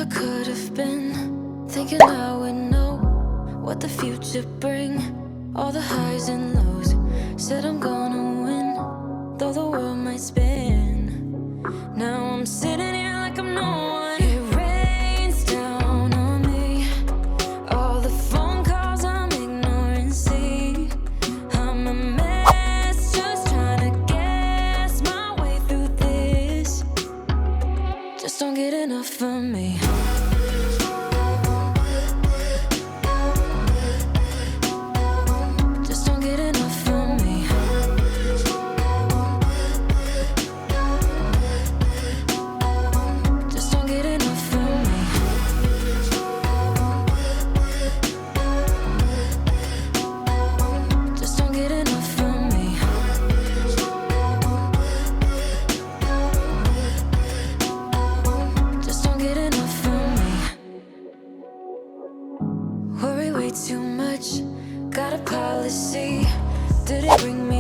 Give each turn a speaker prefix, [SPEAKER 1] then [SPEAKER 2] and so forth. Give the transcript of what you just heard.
[SPEAKER 1] could have been, thinking I would know what the future bring. All the highs and lows, said I'm gonna win, though the world might spin. Now I'm sitting here like I'm no one. It rains down on me, all the phone calls I'm ignoring. See, I'm a mess, just trying to guess my way through this. Just don't get enough of me. Just don't get enough of me. Just don't get enough of me. Just don't get enough of me. Just don't get enough of me. Worry way too much, got a policy. Did it bring me